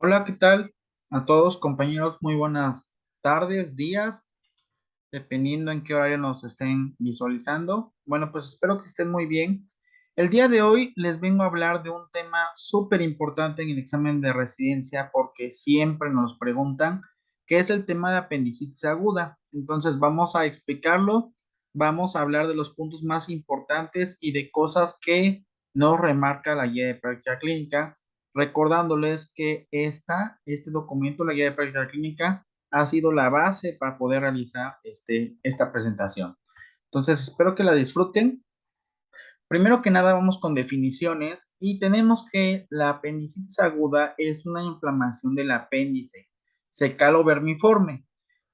Hola, ¿qué tal? A todos, compañeros, muy buenas tardes, días, dependiendo en qué horario nos estén visualizando. Bueno, pues espero que estén muy bien. El día de hoy les vengo a hablar de un tema súper importante en el examen de residencia porque siempre nos preguntan, qué es el tema de apendicitis aguda. Entonces vamos a explicarlo, vamos a hablar de los puntos más importantes y de cosas que nos remarca la guía de práctica clínica, recordándoles que este documento, la guía de práctica clínica, ha sido la base para poder realizar esta presentación. Entonces, espero que la disfruten. Primero que nada, vamos con definiciones y tenemos que la apendicitis aguda es una inflamación del apéndice secal o vermiforme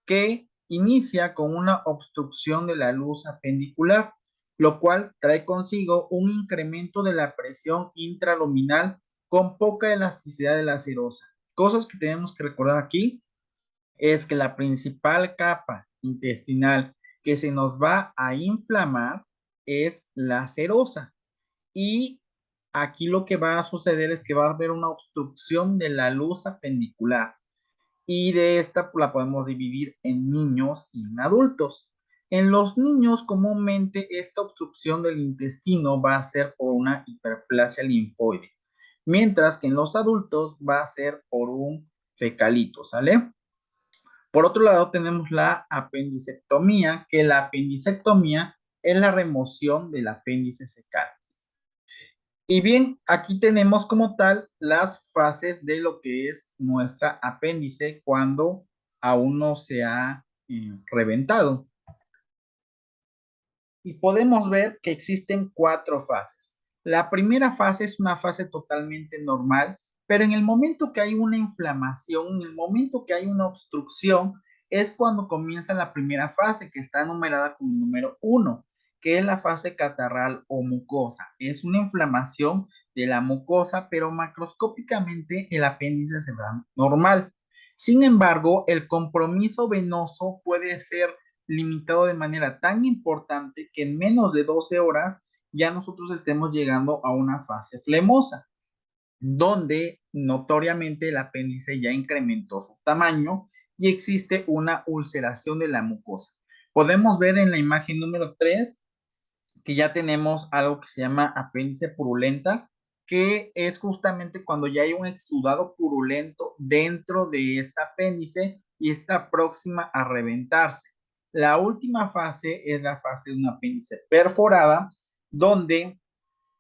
que inicia con una obstrucción de la luz apendicular, lo cual trae consigo un incremento de la presión intraluminal con poca elasticidad de la serosa. Cosas que tenemos que recordar aquí es que la principal capa intestinal que se nos va a inflamar es la serosa. Y aquí lo que va a suceder es que va a haber una obstrucción de la luz apendicular. Y de esta la podemos dividir en niños y en adultos. En los niños, comúnmente, esta obstrucción del intestino va a ser por una hiperplasia linfoide, mientras que en los adultos va a ser por un fecalito, ¿sale? Por otro lado, tenemos la apendicectomía, que la apendicectomía es la remoción del apéndice secal. Y bien, aquí tenemos como tal las fases de lo que es nuestra apéndice cuando aún no se ha reventado. Y podemos ver que existen cuatro fases. La primera fase es una fase totalmente normal, pero en el momento que hay una inflamación, en el momento que hay una obstrucción, es cuando comienza la primera fase, que está numerada como número 1, que es la fase catarral o mucosa. Es una inflamación de la mucosa, pero macroscópicamente el apéndice se ve normal. Sin embargo, el compromiso venoso puede ser limitado de manera tan importante que en menos de 12 horas ya nosotros estemos llegando a una fase flemosa, donde notoriamente el apéndice ya incrementó su tamaño y existe una ulceración de la mucosa. Podemos ver en la imagen número 3 que ya tenemos algo que se llama apéndice purulenta, que es justamente cuando ya hay un exudado purulento dentro de esta apéndice y está próxima a reventarse. La última fase es la fase de un apéndice perforada, donde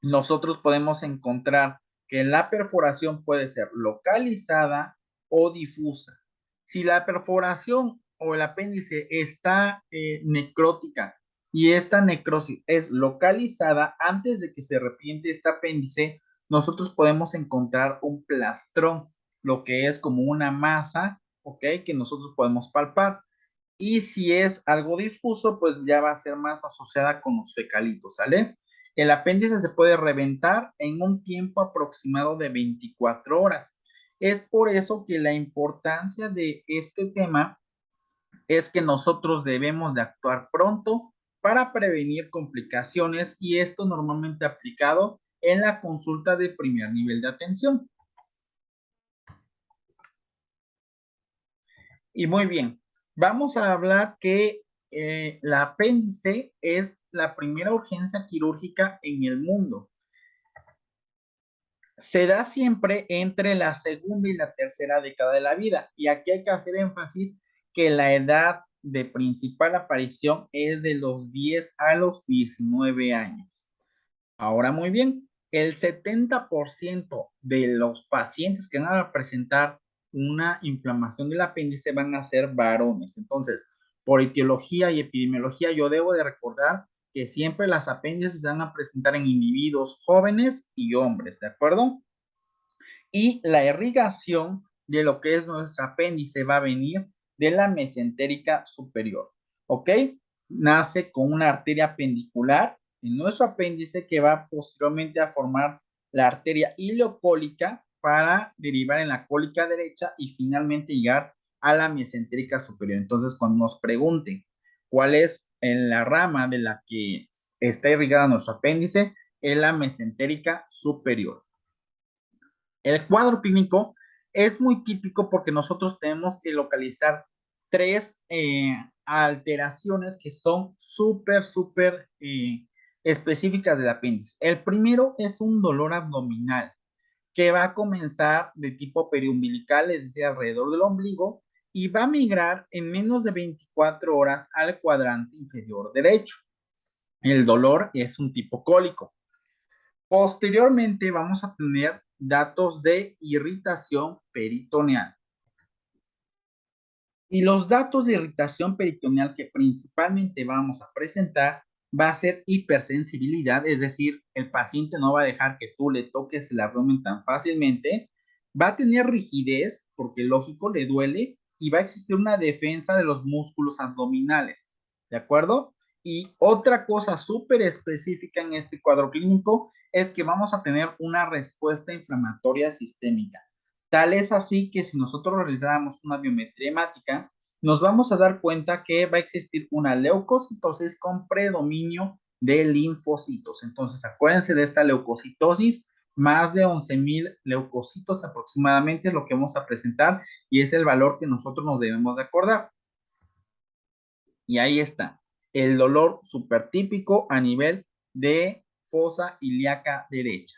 nosotros podemos encontrar que la perforación puede ser localizada o difusa. Si la perforación o el apéndice está necrótica y esta necrosis es localizada antes de que se arrepiente este apéndice, nosotros podemos encontrar un plastrón, lo que es como una masa, ¿ok? Que nosotros podemos palpar. Y si es algo difuso, pues ya va a ser más asociada con los fecalitos, ¿sale? El apéndice se puede reventar en un tiempo aproximado de 24 horas. Es por eso que la importancia de este tema es que nosotros debemos de actuar pronto para prevenir complicaciones y esto normalmente aplicado en la consulta de primer nivel de atención. Y muy bien, vamos a hablar que la apéndice es la primera urgencia quirúrgica en el mundo. Se da siempre entre la segunda y la tercera década de la vida. Y aquí hay que hacer énfasis que la edad de principal aparición es de los 10 a los 19 años. Ahora muy bien, el 70% de los pacientes que van a presentar una inflamación del apéndice van a ser varones. Entonces, por etiología y epidemiología, yo debo de recordar que siempre las apéndices se van a presentar en individuos jóvenes y hombres, ¿de acuerdo? Y la irrigación de lo que es nuestro apéndice va a venir de la mesentérica superior, ¿ok? Nace con una arteria apendicular en nuestro apéndice que va posteriormente a formar la arteria ileocólica para derivar en la cólica derecha y finalmente llegar a la mesentérica superior. Entonces, cuando nos pregunten cuál es en la rama de la que está irrigada nuestro apéndice, es la mesentérica superior. El cuadro clínico Es muy típico porque nosotros tenemos que localizar tres alteraciones que son súper específicas del apéndice. El primero es un dolor abdominal que va a comenzar de tipo periumbilical, es decir, alrededor del ombligo, y va a migrar en menos de 24 horas al cuadrante inferior derecho. El dolor es un tipo cólico. Posteriormente vamos a tener datos de irritación peritoneal. Y los datos de irritación peritoneal que principalmente vamos a presentar va a ser hipersensibilidad, es decir, el paciente no va a dejar que tú le toques el abdomen tan fácilmente, va a tener rigidez, porque lógico le duele, y va a existir una defensa de los músculos abdominales, ¿de acuerdo? Y otra cosa súper específica en este cuadro clínico es que vamos a tener una respuesta inflamatoria sistémica. Tal es así que si nosotros realizáramos una biometría hemática, nos vamos a dar cuenta que va a existir una leucocitosis con predominio de linfocitos. Entonces, acuérdense de esta leucocitosis, más de 11,000 leucocitos aproximadamente es lo que vamos a presentar y es el valor que nosotros nos debemos de acordar. Y ahí está, el dolor súper típico a nivel de fosa ilíaca derecha.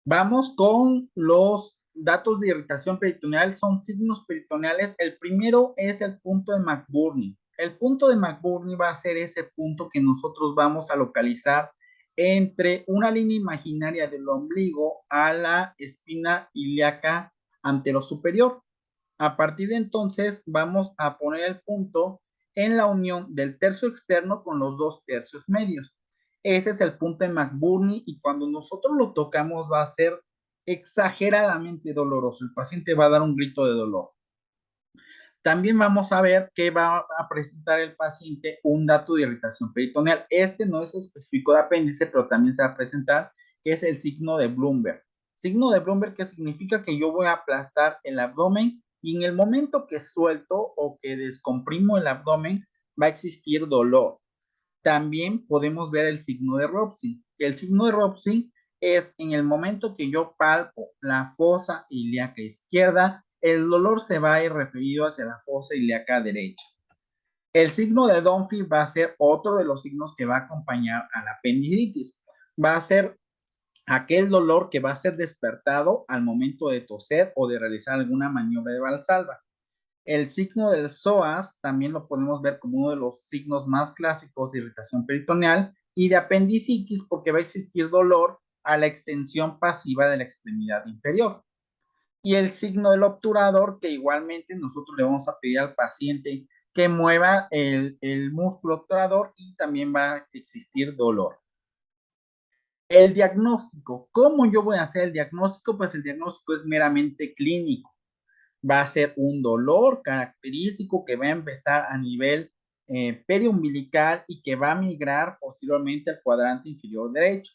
Vamos con los datos de irritación peritoneal, son signos peritoneales. El primero es el punto de McBurney. El punto de McBurney va a ser ese punto que nosotros vamos a localizar entre una línea imaginaria del ombligo a la espina ilíaca anterosuperior. A partir de entonces vamos a poner el punto en la unión del tercio externo con los dos tercios medios. Ese es el punto de McBurney y cuando nosotros lo tocamos va a ser exageradamente doloroso. El paciente va a dar un grito de dolor. También vamos a ver que va a presentar el paciente un dato de irritación peritoneal. Este no es específico de apéndice, pero también se va a presentar, que es el signo de Bloomberg. Signo de Bloomberg que significa que yo voy a aplastar el abdomen y en el momento que suelto o que descomprimo el abdomen va a existir dolor. También podemos ver el signo de Robson. El signo de Robson es en el momento que yo palpo la fosa ilíaca izquierda, el dolor se va a ir referido hacia la fosa ilíaca derecha. El signo de Dunphy va a ser otro de los signos que va a acompañar a la apendicitis. Va a ser aquel dolor que va a ser despertado al momento de toser o de realizar alguna maniobra de Valsalva. El signo del psoas también lo podemos ver como uno de los signos más clásicos de irritación peritoneal y de apendicitis porque va a existir dolor a la extensión pasiva de la extremidad inferior. Y el signo del obturador, que igualmente nosotros le vamos a pedir al paciente que mueva el músculo obturador y también va a existir dolor. El diagnóstico, ¿cómo yo voy a hacer el diagnóstico? Pues el diagnóstico es meramente clínico. Va a ser un dolor característico que va a empezar a nivel periumbilical y que va a migrar posteriormente al cuadrante inferior derecho,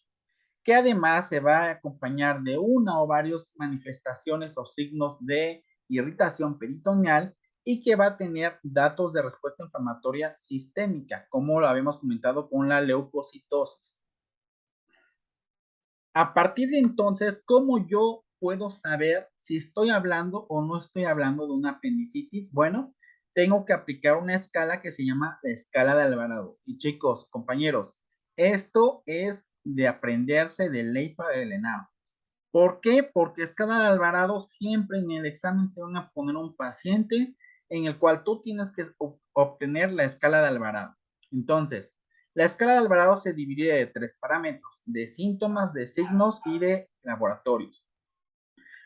que además se va a acompañar de una o varias manifestaciones o signos de irritación peritoneal y que va a tener datos de respuesta inflamatoria sistémica, como lo habíamos comentado con la leucocitosis. A partir de entonces, ¿cómo yo puedo saber si estoy hablando o no estoy hablando de una apendicitis? Bueno, tengo que aplicar una escala que se llama la escala de Alvarado. Y chicos, compañeros, esto es de aprenderse de ley para el ENAM. ¿Por qué? Porque escala de Alvarado siempre en el examen te van a poner un paciente en el cual tú tienes que obtener la escala de Alvarado. Entonces, la escala de Alvarado se divide de tres parámetros, de síntomas, de signos y de laboratorios.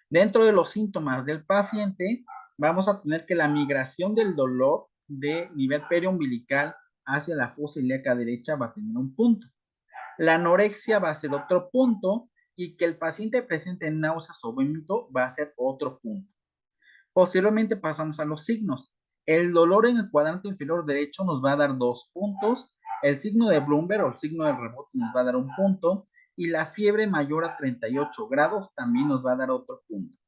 Dentro de los síntomas del paciente, vamos a tener que la migración del dolor de nivel periumbilical hacia la fosa ilíaca derecha va a tener un punto. La anorexia va a ser otro punto y que el paciente presente náuseas o vómito va a ser otro punto. Posteriormente pasamos a los signos. El dolor en el cuadrante inferior derecho nos va a dar 2 puntos. El signo de Bloomberg o el signo de rebote nos va a dar un punto. Y la fiebre mayor a 38 grados también nos va a dar otro punto.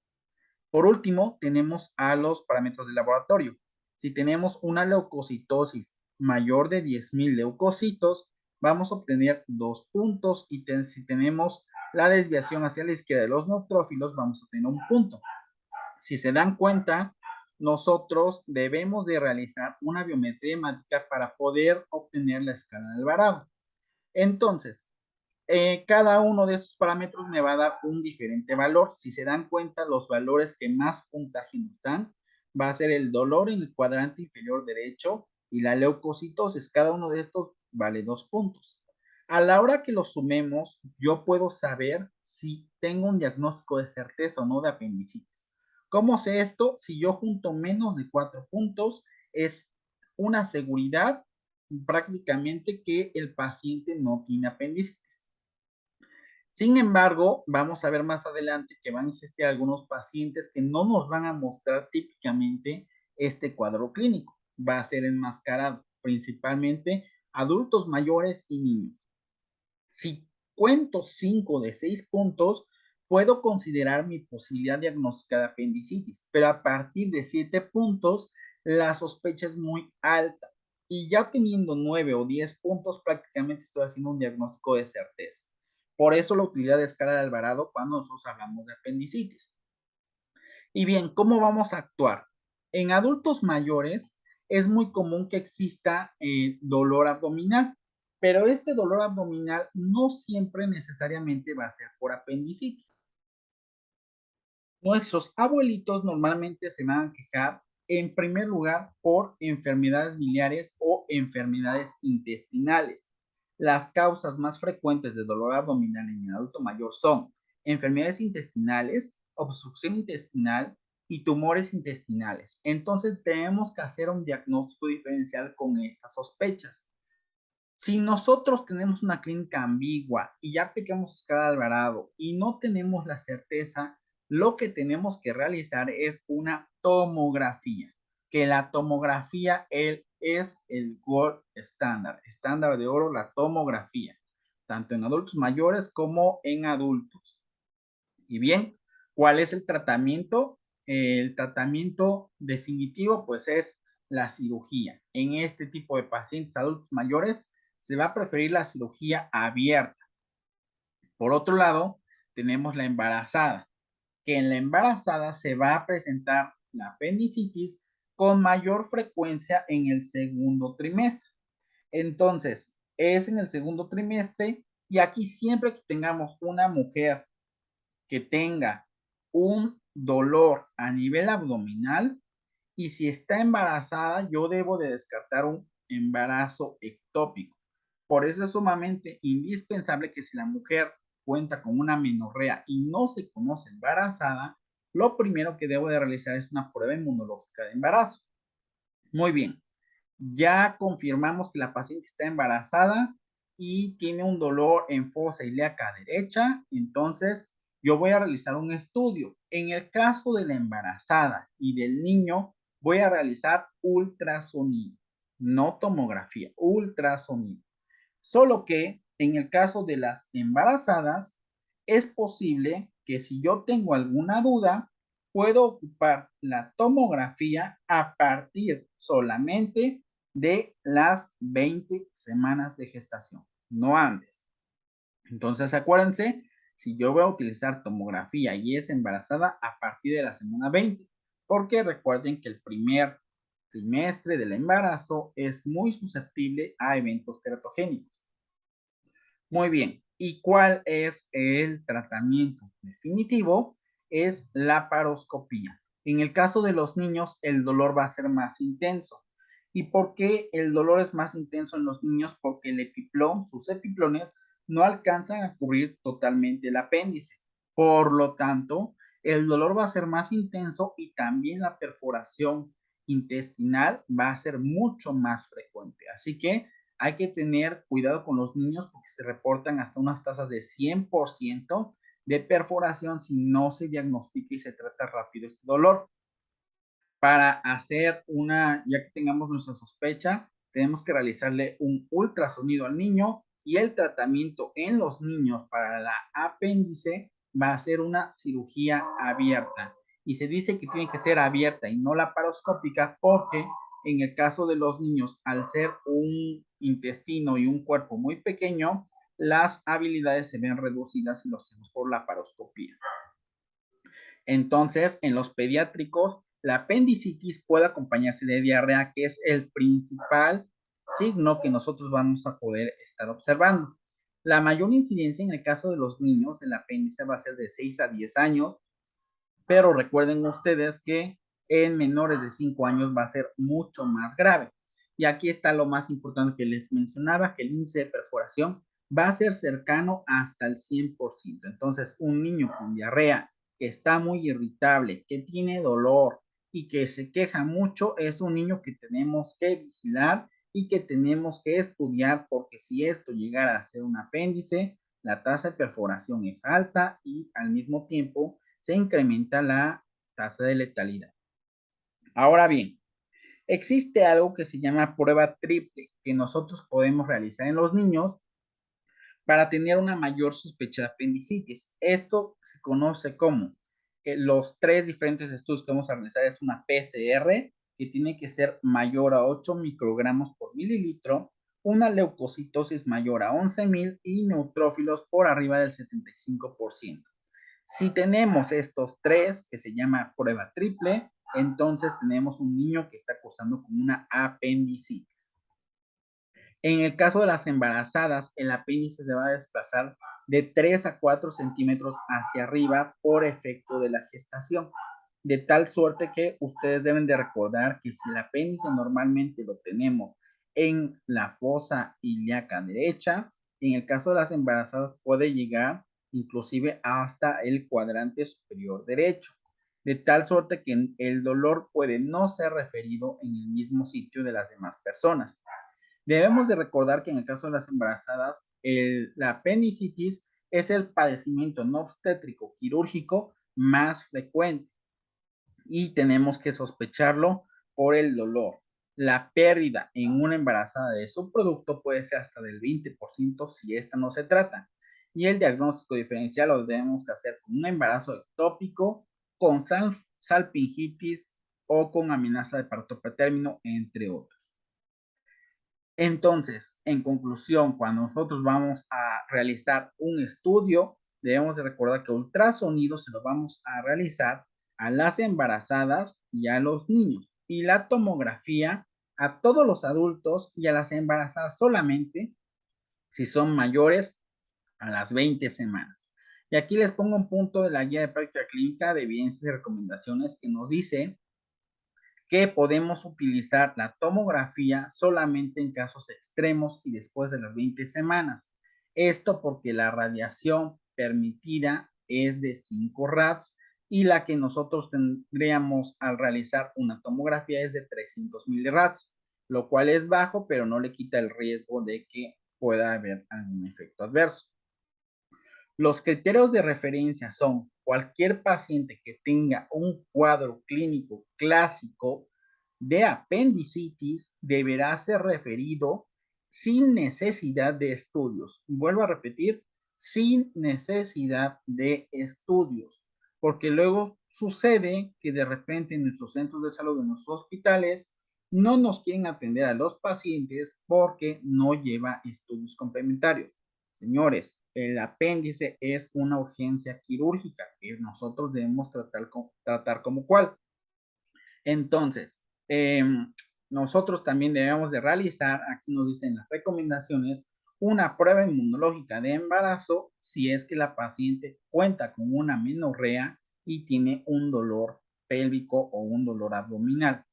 Por último, tenemos a los parámetros de laboratorio. Si tenemos una leucocitosis mayor de 10,000 leucocitos, vamos a obtener 2 puntos y si tenemos la desviación hacia la izquierda de los neutrófilos, vamos a tener un punto. Si se dan cuenta, nosotros debemos de realizar una biometría hemática para poder obtener la escala de Alvarado. Entonces, cada uno de estos parámetros me va a dar un diferente valor. Si se dan cuenta, los valores que más puntaje nos dan va a ser el dolor en el cuadrante inferior derecho y la leucocitosis. Cada uno de estos vale 2 puntos. A la hora que los sumemos, yo puedo saber si tengo un diagnóstico de certeza o no de apendicitis. ¿Cómo sé esto? Si yo junto menos de 4 puntos, es una seguridad prácticamente que el paciente no tiene apendicitis. Sin embargo, vamos a ver más adelante que van a existir algunos pacientes que no nos van a mostrar típicamente este cuadro clínico. Va a ser enmascarado, principalmente adultos mayores y niños. Si cuento 5 de 6 puntos, puedo considerar mi posibilidad diagnóstica de apendicitis, pero a partir de 7 puntos, la sospecha es muy alta. Y ya teniendo 9 o 10 puntos, prácticamente estoy haciendo un diagnóstico de certeza. Por eso la utilidad de escala de Alvarado cuando nosotros hablamos de apendicitis. Y bien, ¿cómo vamos a actuar? En adultos mayores es muy común que exista dolor abdominal, pero este dolor abdominal no siempre necesariamente va a ser por apendicitis. Nuestros abuelitos normalmente se van a quejar en primer lugar por enfermedades biliares o enfermedades intestinales. Las causas más frecuentes de dolor abdominal en el adulto mayor son enfermedades intestinales, obstrucción intestinal y tumores intestinales. Entonces tenemos que hacer un diagnóstico diferencial con estas sospechas. Si nosotros tenemos una clínica ambigua y ya aplicamos escala de Alvarado y no tenemos la certeza, lo que tenemos que realizar es una tomografía, que la tomografía es el gold estándar, estándar de oro, la tomografía, tanto en adultos mayores como en adultos. Y bien, ¿cuál es el tratamiento? El tratamiento definitivo pues es la cirugía. En este tipo de pacientes adultos mayores se va a preferir la cirugía abierta. Por otro lado, tenemos la embarazada, que en la embarazada se va a presentar la apendicitis con mayor frecuencia en el segundo trimestre. Entonces, es en el segundo trimestre y aquí siempre que tengamos una mujer que tenga un dolor a nivel abdominal y si está embarazada, yo debo de descartar un embarazo ectópico. Por eso es sumamente indispensable que si la mujer cuenta con una menorrea y no se conoce embarazada, lo primero que debo de realizar es una prueba inmunológica de embarazo. Muy bien, ya confirmamos que la paciente está embarazada y tiene un dolor en fosa ilíaca derecha, entonces yo voy a realizar un estudio. En el caso de la embarazada y del niño, voy a realizar ultrasonido, no tomografía, ultrasonido. Solo que en el caso de las embarazadas, es posible que si yo tengo alguna duda, puedo ocupar la tomografía a partir solamente de las 20 semanas de gestación, no antes. Entonces, acuérdense, si yo voy a utilizar tomografía y es embarazada a partir de la semana 20, porque recuerden que el primer trimestre del embarazo es muy susceptible a eventos teratogénicos. Muy bien, ¿y cuál es el tratamiento definitivo? Es la paroscopía. En el caso de los niños, el dolor va a ser más intenso. ¿Y por qué el dolor es más intenso en los niños? Porque el epiplón, sus epiplones, no alcanzan a cubrir totalmente el apéndice. Por lo tanto, el dolor va a ser más intenso y también la perforación intestinal va a ser mucho más frecuente. Así que hay que tener cuidado con los niños porque se reportan hasta unas tasas de 100% de perforación si no se diagnostica y se trata rápido este dolor. Para hacer ya que tengamos nuestra sospecha, tenemos que realizarle un ultrasonido al niño y el tratamiento en los niños para la apéndice va a ser una cirugía abierta. Y se dice que tiene que ser abierta y no laparoscópica porque En el caso de los niños, al ser un intestino y un cuerpo muy pequeño, las habilidades se ven reducidas si lo hacemos por la laparoscopía. Entonces, en los pediátricos, la apendicitis puede acompañarse de diarrea, que es el principal signo que nosotros vamos a poder estar observando. La mayor incidencia en el caso de los niños del apéndice va a ser de 6 a 10 años, pero recuerden ustedes que en menores de 5 años va a ser mucho más grave. Y aquí está lo más importante que les mencionaba, que el índice de perforación va a ser cercano hasta el 100%. Entonces, un niño con diarrea que está muy irritable, que tiene dolor y que se queja mucho, es un niño que tenemos que vigilar y que tenemos que estudiar, porque si esto llegara a ser un apéndice, la tasa de perforación es alta y al mismo tiempo se incrementa la tasa de letalidad. Ahora bien, existe algo que se llama prueba triple que nosotros podemos realizar en los niños para tener una mayor sospecha de apendicitis. Esto se conoce como los 3 diferentes estudios que vamos a realizar es una PCR que tiene que ser mayor a 8 microgramos por mililitro, una leucocitosis mayor a 11,000 y neutrófilos por arriba del 75%. Si tenemos estos 3, que se llama prueba triple, entonces tenemos un niño que está cursando con una apendicitis. En el caso de las embarazadas, el apéndice se va a desplazar de 3 a 4 centímetros hacia arriba por efecto de la gestación, de tal suerte que ustedes deben de recordar que si el apéndice normalmente lo tenemos en la fosa ilíaca derecha, en el caso de las embarazadas puede llegar inclusive hasta el cuadrante superior derecho, de tal suerte que el dolor puede no ser referido en el mismo sitio de las demás personas. Debemos de recordar que en el caso de las embarazadas, la apendicitis es el padecimiento no obstétrico quirúrgico más frecuente y tenemos que sospecharlo por el dolor. La pérdida en una embarazada de su producto puede ser hasta del 20% si esta no se trata. Y el diagnóstico diferencial lo debemos hacer con un embarazo ectópico, con salpingitis o con amenaza de parto pretérmino, entre otros. Entonces, en conclusión, cuando nosotros vamos a realizar un estudio, debemos de recordar que ultrasonido se lo vamos a realizar a las embarazadas y a los niños, y la tomografía a todos los adultos y a las embarazadas solamente si son mayores a las 20 semanas. Y aquí les pongo un punto de la guía de práctica clínica de evidencias y recomendaciones que nos dice que podemos utilizar la tomografía solamente en casos extremos y después de las 20 semanas. Esto porque la radiación permitida es de 5 rads y la que nosotros tendríamos al realizar una tomografía es de 300 milirads, lo cual es bajo, pero no le quita el riesgo de que pueda haber algún efecto adverso. Los criterios de referencia son cualquier paciente que tenga un cuadro clínico clásico de apendicitis deberá ser referido sin necesidad de estudios. Vuelvo a repetir, sin necesidad de estudios, porque luego sucede que de repente en nuestros centros de salud, en nuestros hospitales, no nos quieren atender a los pacientes porque no lleva estudios complementarios. Señores, el apéndice es una urgencia quirúrgica que nosotros debemos tratar como cual. Entonces, nosotros también debemos de realizar, aquí nos dicen las recomendaciones, una prueba inmunológica de embarazo si es que la paciente cuenta con una menorrea y tiene un dolor pélvico o un dolor abdominal.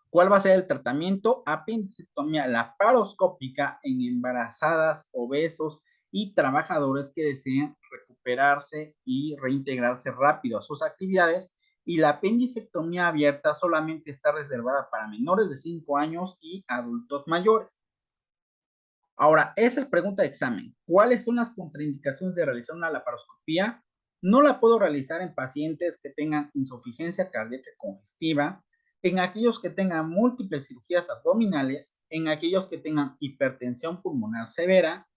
¿Cuál va a ser el tratamiento? Apendicectomía laparoscópica en embarazadas, obesos y trabajadores que deseen recuperarse y reintegrarse rápido a sus actividades. Y la apendicectomía abierta solamente está reservada para menores de 5 años y adultos mayores. Ahora, esa es pregunta de examen. ¿Cuáles son las contraindicaciones de realizar una laparoscopía? No la puedo realizar en pacientes que tengan insuficiencia cardíaca congestiva, en aquellos que tengan múltiples cirugías abdominales, en aquellos que tengan hipertensión pulmonar severa,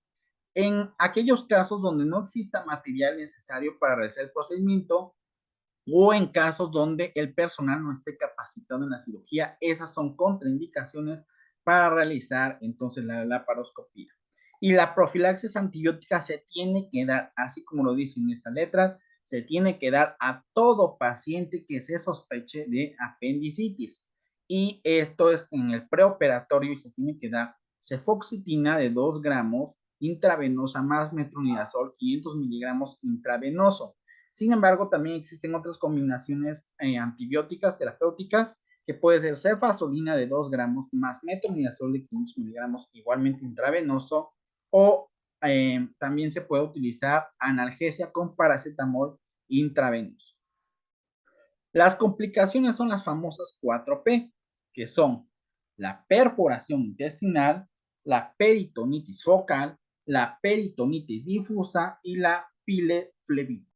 en aquellos casos donde no exista material necesario para realizar el procedimiento o en casos donde el personal no esté capacitado en la cirugía. Esas son contraindicaciones para realizar entonces la laparoscopía. Y la profilaxis antibiótica se tiene que dar, así como lo dicen estas letras, se tiene que dar a todo paciente que se sospeche de apendicitis. Y esto es en el preoperatorio y se tiene que dar cefoxitina de 2 gramos intravenosa más metronidazol 500 miligramos intravenoso. Sin embargo, también existen otras combinaciones antibióticas terapéuticas que puede ser cefazolina de 2 gramos más metronidazol de 500 miligramos igualmente intravenoso o también se puede utilizar analgesia con paracetamol intravenoso. Las complicaciones son las famosas 4P, que son la perforación intestinal, la peritonitis focal, la peritonitis difusa y la pileflebitis.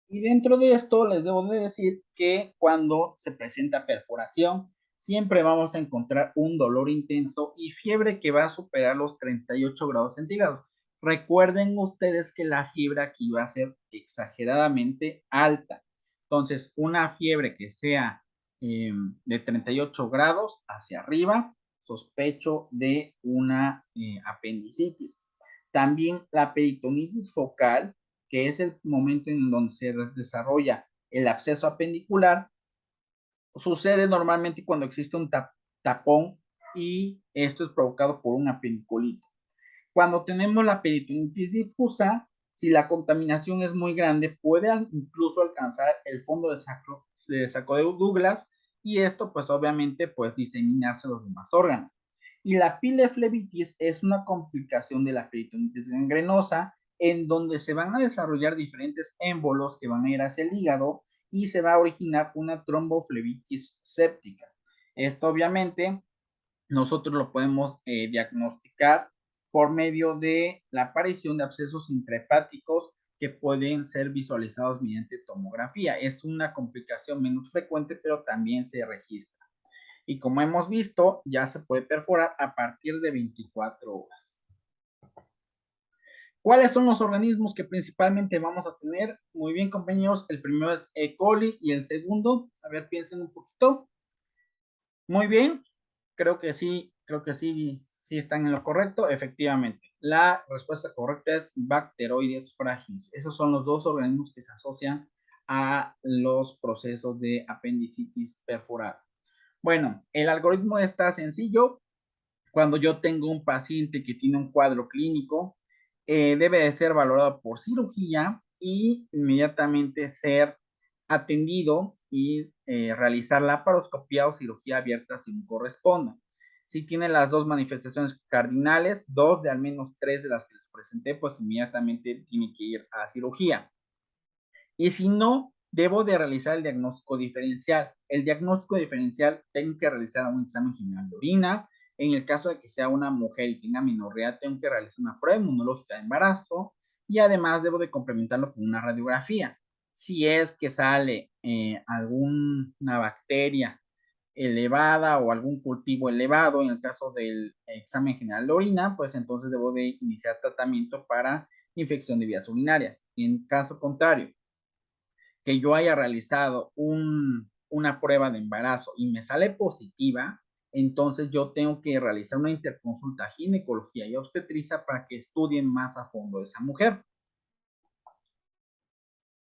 Y dentro de esto les debo de decir que cuando se presenta perforación, siempre vamos a encontrar un dolor intenso y fiebre que va a superar los 38 grados centígrados. Recuerden ustedes que la fiebre aquí va a ser exageradamente alta. Entonces, una fiebre que sea de 38 grados hacia arriba, sospecho de una apendicitis. También la peritonitis focal, que es el momento en donde se desarrolla el absceso apendicular, sucede normalmente cuando existe un tapón y esto es provocado por un apendiculito. Cuando tenemos la peritonitis difusa, si la contaminación es muy grande, puede incluso alcanzar el fondo de saco de Douglas y esto pues obviamente pues diseminarse a los demás órganos. Y la pileflebitis es una complicación de la peritonitis gangrenosa en donde se van a desarrollar diferentes émbolos que van a ir hacia el hígado y se va a originar una tromboflebitis séptica. Esto obviamente nosotros lo podemos diagnosticar por medio de la aparición de abscesos intrahepáticos que pueden ser visualizados mediante tomografía. Es una complicación menos frecuente, pero también se registra. Y como hemos visto, ya se puede perforar a partir de 24 horas. ¿Cuáles son los organismos que principalmente vamos a tener? Muy bien, compañeros. El primero es E. coli y el segundo, a ver, piensen un poquito. Muy bien, creo que sí, sí están en lo correcto, efectivamente. La respuesta correcta es Bacteroides fragilis. Esos son los dos organismos que se asocian a los procesos de apendicitis perforada. Bueno, el algoritmo está sencillo. Cuando yo tengo un paciente que tiene un cuadro clínico, debe de ser valorado por cirugía y inmediatamente ser atendido y realizar laparoscopía o cirugía abierta si corresponda. Si tiene las dos manifestaciones cardinales, dos de al menos tres de las que les presenté, pues inmediatamente tiene que ir a cirugía. Y si no, debo de realizar el diagnóstico diferencial. El diagnóstico diferencial tengo que realizar un examen general de orina. En el caso de que sea una mujer y tenga menorrea, tengo que realizar una prueba inmunológica de embarazo y además debo de complementarlo con una radiografía. Si es que sale alguna bacteria elevada o algún cultivo elevado, en el caso del examen general de orina, pues entonces debo de iniciar tratamiento para infección de vías urinarias. En caso contrario, que yo haya realizado una prueba de embarazo y me sale positiva, entonces yo tengo que realizar una interconsulta ginecología y obstetricia para que estudien más a fondo esa mujer.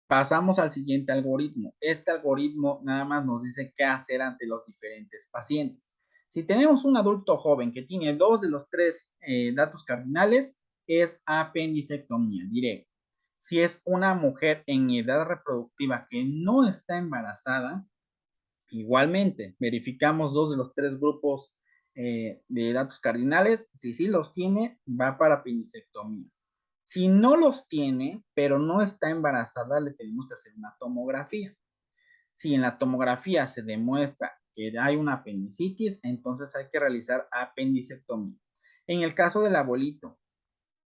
Pasamos al siguiente algoritmo. Este algoritmo nada más nos dice qué hacer ante los diferentes pacientes. Si tenemos un adulto joven que tiene dos de los tres datos cardinales, es apendicectomía directa. Si es una mujer en edad reproductiva que no está embarazada, igualmente verificamos dos de los tres grupos de datos cardinales. Si sí los tiene, va para apendicectomía. Si no los tiene, pero no está embarazada, le tenemos que hacer una tomografía. Si en la tomografía se demuestra que hay una apendicitis, entonces hay que realizar apendicectomía. En el caso del abuelito,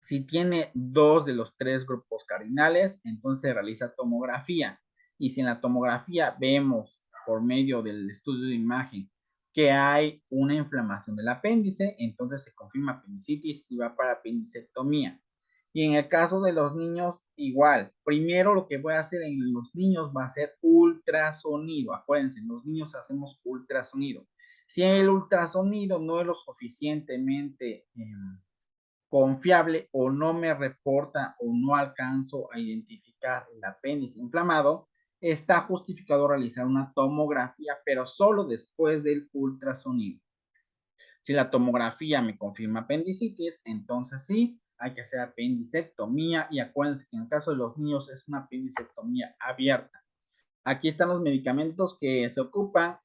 si tiene dos de los tres grupos cardinales, entonces se realiza tomografía. Y si en la tomografía vemos por medio del estudio de imagen que hay una inflamación del apéndice, entonces se confirma apendicitis y va para apendicectomía. Y en el caso de los niños, igual. Primero lo que voy a hacer en los niños va a ser ultrasonido. Acuérdense, los niños hacemos ultrasonido. Si el ultrasonido no es lo suficientemente confiable o no me reporta o no alcanzo a identificar el apéndice inflamado, está justificado realizar una tomografía, pero solo después del ultrasonido. Si la tomografía me confirma apendicitis, entonces sí, hay que hacer apendicectomía y acuérdense que en el caso de los niños es una apendicectomía abierta. Aquí están los medicamentos que se ocupan: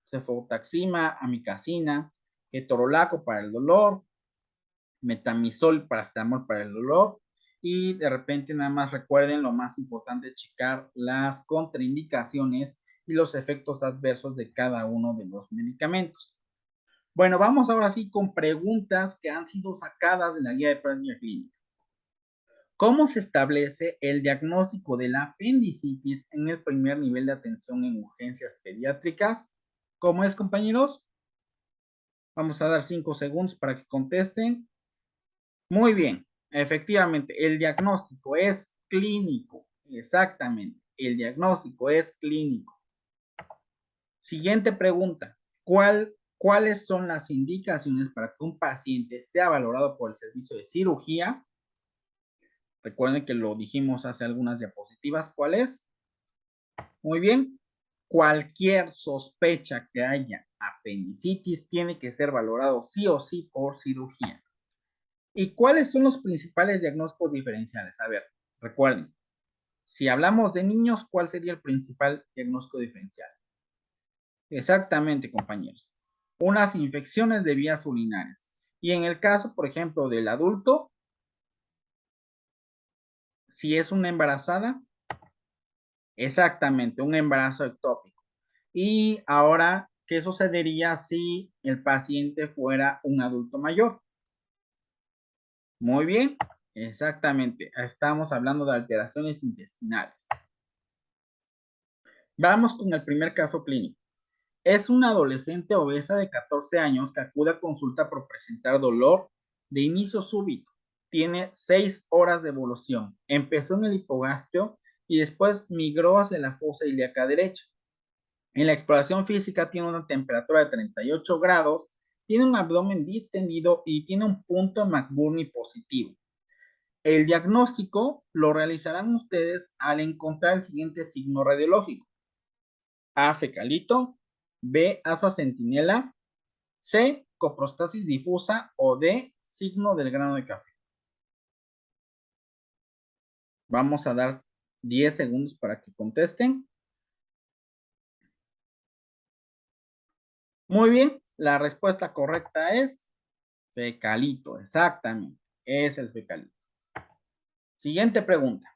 cefotaxima, amicacina, ketorolaco para el dolor, metamizol, paracetamol para el dolor. Y de repente nada más recuerden lo más importante, checar las contraindicaciones y los efectos adversos de cada uno de los medicamentos. Bueno, vamos ahora sí con preguntas que han sido sacadas de la guía de práctica clínica. ¿Cómo se establece el diagnóstico de la apendicitis en el primer nivel de atención en urgencias pediátricas? ¿Cómo es, compañeros? Vamos a dar 5 segundos para que contesten. Muy bien, efectivamente, el diagnóstico es clínico. Exactamente, el diagnóstico es clínico. Siguiente pregunta. ¿Cuáles son las indicaciones para que un paciente sea valorado por el servicio de cirugía? Recuerden que lo dijimos hace algunas diapositivas. ¿Cuál es? Muy bien. Cualquier sospecha que haya apendicitis tiene que ser valorado sí o sí por cirugía. ¿Y cuáles son los principales diagnósticos diferenciales? A ver, recuerden, si hablamos de niños, ¿cuál sería el principal diagnóstico diferencial? Exactamente, compañeros. Unas infecciones de vías urinarias. Y en el caso, por ejemplo, del adulto, si es una embarazada, exactamente, un embarazo ectópico. Y ahora, ¿qué sucedería si el paciente fuera un adulto mayor? Muy bien, exactamente. Estamos hablando de alteraciones intestinales. Vamos con el primer caso clínico. Es una adolescente obesa de 14 años que acude a consulta por presentar dolor de inicio súbito. Tiene 6 horas de evolución. Empezó en el hipogastrio y después migró hacia la fosa ilíaca derecha. En la exploración física tiene una temperatura de 38 grados, tiene un abdomen distendido y tiene un punto McBurney positivo. El diagnóstico lo realizarán ustedes al encontrar el siguiente signo radiológico: A, fecalito; B, asa centinela; C, coprostasis difusa; o D, signo del grano de café. Vamos a dar 10 segundos para que contesten. Muy bien, la respuesta correcta es fecalito, exactamente, es el fecalito. Siguiente pregunta.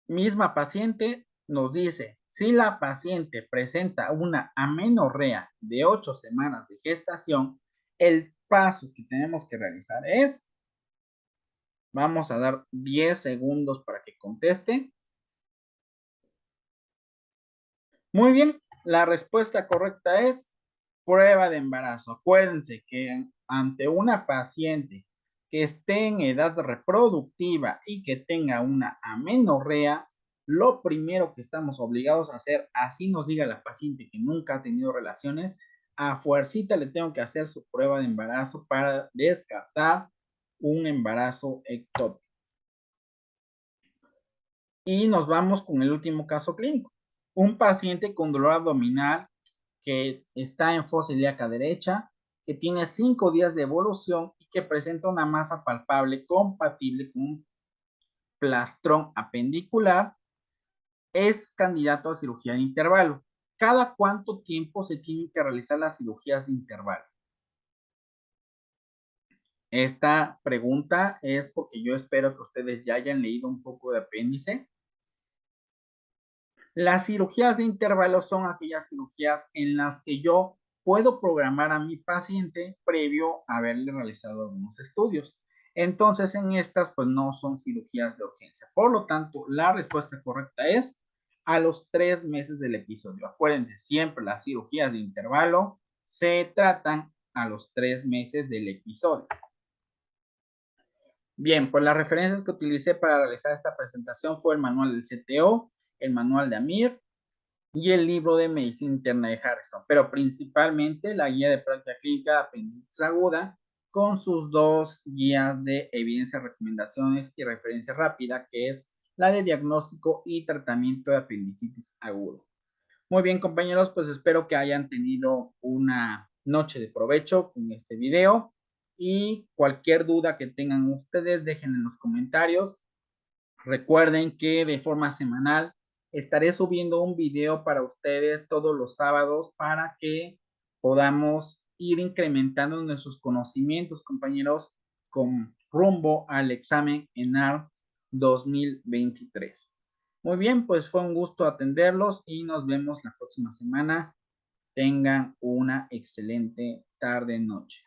Misma paciente nos dice: si la paciente presenta una amenorrea de 8 semanas de gestación, el paso que tenemos que realizar es, vamos a dar 10 segundos para que conteste. Muy bien, la respuesta correcta es prueba de embarazo. Acuérdense que ante una paciente que esté en edad reproductiva y que tenga una amenorrea, lo primero que estamos obligados a hacer, así nos diga la paciente que nunca ha tenido relaciones, a fuercita le tengo que hacer su prueba de embarazo para descartar un embarazo ectópico. Y nos vamos con el último caso clínico. Un paciente con dolor abdominal que está en fosa ilíaca derecha, que tiene 5 días de evolución y que presenta una masa palpable compatible con un plastrón apendicular, es candidato a cirugía de intervalo. ¿Cada cuánto tiempo se tienen que realizar las cirugías de intervalo? Esta pregunta es porque yo espero que ustedes ya hayan leído un poco de apéndice. Las cirugías de intervalo son aquellas cirugías en las que yo puedo programar a mi paciente previo a haberle realizado algunos estudios. Entonces, en estas, pues no son cirugías de urgencia. Por lo tanto, la respuesta correcta es a los 3 meses del episodio. Acuérdense, siempre las cirugías de intervalo se tratan a los 3 meses del episodio. Bien, pues las referencias que utilicé para realizar esta presentación fue el manual del CTO, el manual de AMIR y el libro de medicina interna de Harrison, pero principalmente la guía de práctica clínica de apendicitis aguda con sus dos guías de evidencia, recomendaciones y referencia rápida, que es la de diagnóstico y tratamiento de apendicitis aguda. Muy bien, compañeros, pues espero que hayan tenido una noche de provecho con este video y cualquier duda que tengan ustedes, dejen en los comentarios. Recuerden que de forma semanal estaré subiendo un video para ustedes todos los sábados para que podamos ir incrementando nuestros conocimientos, compañeros, con rumbo al examen ENAR 2023. Muy bien, pues fue un gusto atenderlos y nos vemos la próxima semana. Tengan una excelente tarde, noche.